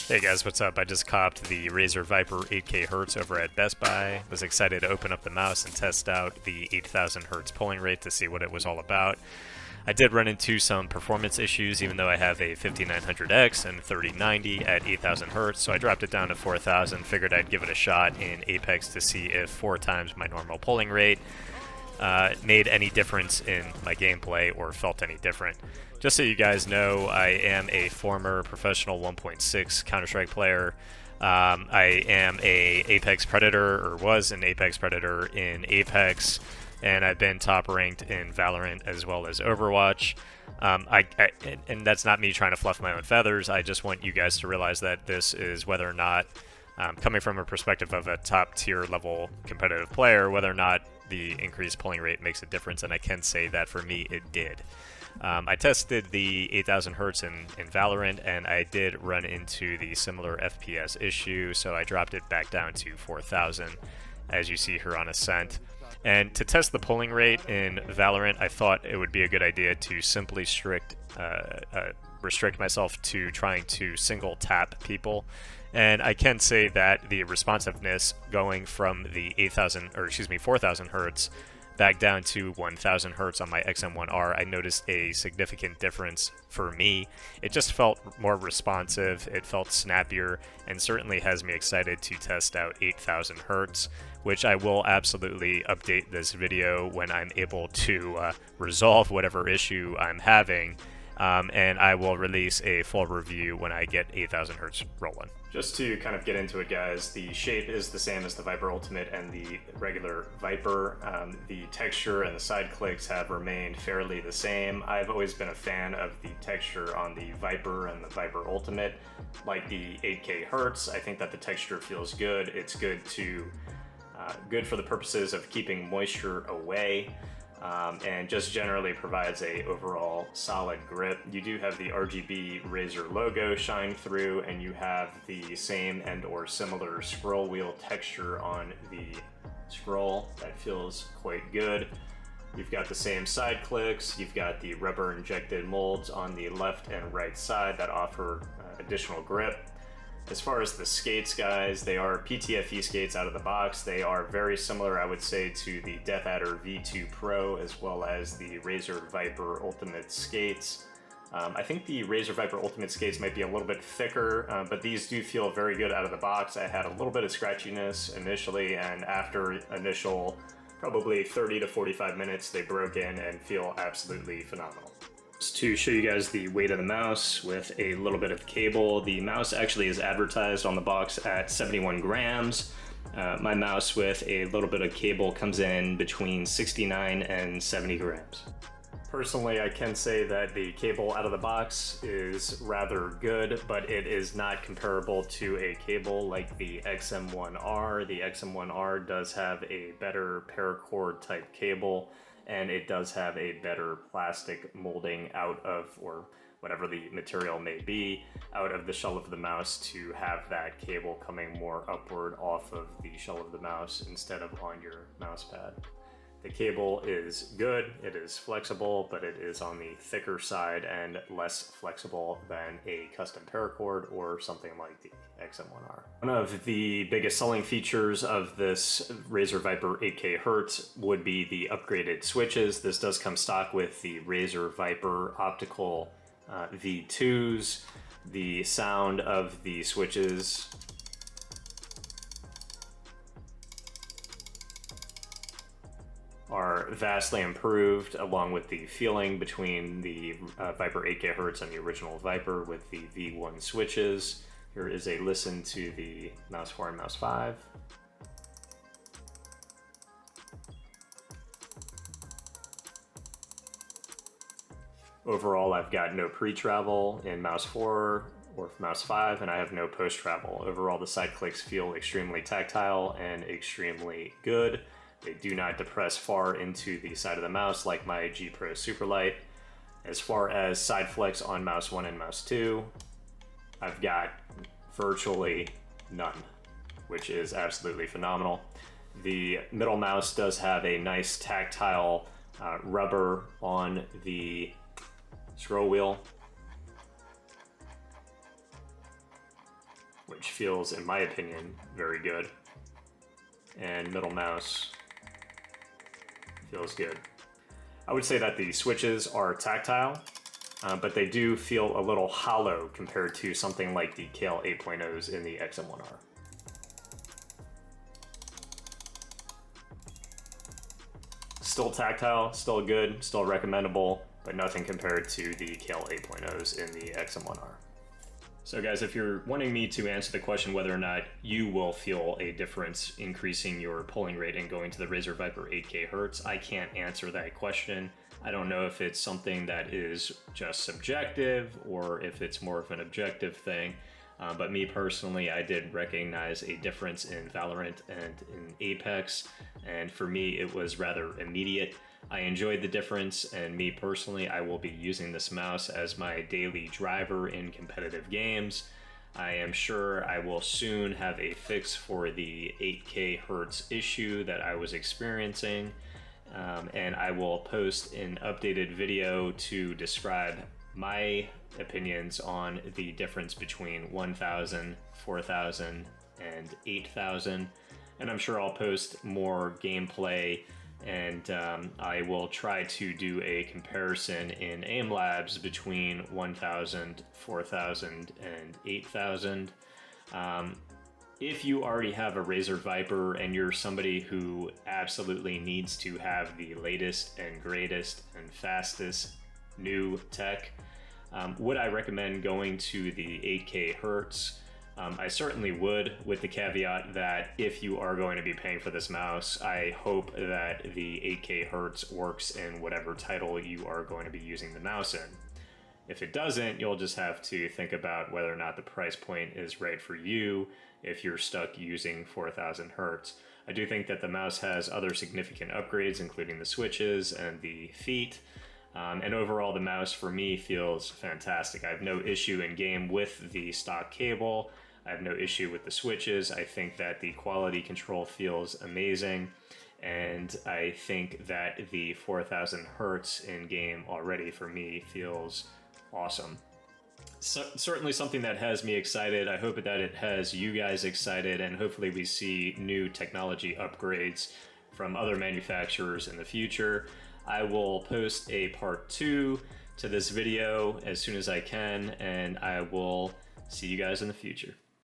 Hey guys, what's up? I just copped the Razer Viper 8K Hertz over at Best Buy. Was excited to open up the mouse and test out the 8000 Hertz polling rate to see what it was all about. I did run into some performance issues even though I have a 5900X and 3090 at 8000 Hertz, so I dropped it down to 4000, figured I'd give it a shot in Apex to see if 4 times my normal polling rate made any difference in my gameplay or felt any different. Just so you guys know, I am a former professional 1.6 Counter-Strike player. I am a Apex Predator, or was an Apex Predator in Apex, and I've been top ranked in Valorant as well as Overwatch. And that's not me trying to fluff my own feathers. I just want you guys to realize that this is whether or not, coming from a perspective of a top tier level competitive player, whether or not the increased polling rate makes a difference, and I can say that for me it did. I tested the 8000 Hertz in Valorant, and I did run into the similar FPS issue, so I dropped it back down to 4000, as you see here on Ascent. And to test the polling rate in Valorant, I thought it would be a good idea to simply restrict myself to trying to single tap people. And I can say that the responsiveness going from the 4000 Hertz back down to 1000 Hertz on my XM1R, I noticed a significant difference for me. It just felt more responsive, it felt snappier, and certainly has me excited to test out 8000 Hertz, which I will absolutely update this video when I'm able to resolve whatever issue I'm having. And I will release a full review when I get 8000 Hertz rolling. Just to kind of get into it, guys, the shape is the same as the Viper Ultimate and the regular Viper. The texture and the side clicks have remained fairly the same. I've always been a fan of the texture on the Viper and the Viper Ultimate. Like the 8K Hertz, I think that the texture feels good. It's good for the purposes of keeping moisture away. And just generally provides a overall solid grip. You do have the RGB Razer logo shine through, and you have the same and or similar scroll wheel texture on the scroll. That feels quite good. You've got the same side clicks, you've got the rubber injected molds on the left and right side that offer additional grip. As far as the skates, guys, they are PTFE skates out of the box. They are very similar, I would say, to the DeathAdder V2 Pro as well as the Razer Viper Ultimate skates. I think the Razer Viper Ultimate skates might be a little bit thicker, but these do feel very good out of the box. I had a little bit of scratchiness initially, and after initial probably 30 to 45 minutes, they broke in and feel absolutely phenomenal. To show you guys the weight of the mouse with a little bit of cable. The mouse actually is advertised on the box at 71 grams. My mouse with a little bit of cable comes in between 69 and 70 grams. Personally, I can say that the cable out of the box is rather good, but it is not comparable to a cable like the XM1R. The XM1R does have a better paracord type cable, and it does have a better plastic molding out of, or whatever the material may be, out of the shell of the mouse to have that cable coming more upward off of the shell of the mouse instead of on your mouse pad. The cable is good, it is flexible, but it is on the thicker side and less flexible than a custom paracord or something like the XM1R. One of the biggest selling features of this Razer Viper 8K Hertz would be the upgraded switches. This does come stock with the Razer Viper optical V2s. The sound of the switches are vastly improved, along with the feeling between the Viper 8K Hertz and the original Viper with the V1 switches. Here is a listen to the Mouse 4 and Mouse 5. Overall, I've got no pre-travel in Mouse 4 or Mouse 5, and I have no post-travel. Overall, the side clicks feel extremely tactile and extremely good. They do not depress far into the side of the mouse like my G Pro Superlight. As far as side flex on Mouse 1 and Mouse 2, I've got virtually none, which is absolutely phenomenal. The middle mouse does have a nice tactile rubber on the scroll wheel. which feels, in my opinion, very good. And middle mouse feels good. I would say that the switches are tactile, but they do feel a little hollow compared to something like the Kale 8.0s in the XM1R. Still tactile, still good, still recommendable, but nothing compared to the Kale 8.0s in the XM1R. So guys, if you're wanting me to answer the question whether or not you will feel a difference increasing your polling rate and going to the Razer Viper 8K Hertz, I can't answer that question. I don't know if it's something that is just subjective or if it's more of an objective thing. But me personally, I did recognize a difference in Valorant and in Apex, and for me it was rather immediate. I enjoyed the difference, and me personally, I will be using this mouse as my daily driver in competitive games. I am sure I will soon have a fix for the 8K Hertz issue that I was experiencing, and I will post an updated video to describe my opinions on the difference between 1,000, 4,000, and 8,000. And I'm sure I'll post more gameplay, and I will try to do a comparison in aim labs between 1,000, 4,000, and 8,000. If you already have a Razer Viper and you're somebody who absolutely needs to have the latest and greatest and fastest new tech, would I recommend going to the 8K Hertz? I certainly would, with the caveat that if you are going to be paying for this mouse, I hope that the 8K Hertz works in whatever title you are going to be using the mouse in. If it doesn't, you'll just have to think about whether or not the price point is right for you if you're stuck using 4,000 Hertz. I do think that the mouse has other significant upgrades, including the switches and the feet. And overall, the mouse for me feels fantastic. I have no issue in game with the stock cable. I have no issue with the switches. I think that the quality control feels amazing. And I think that the 4,000 Hertz in game already for me feels awesome. So, certainly something that has me excited. I hope that it has you guys excited, and hopefully we see new technology upgrades from other manufacturers in the future. I will post a part 2 to this video as soon as I can, and I will see you guys in the future.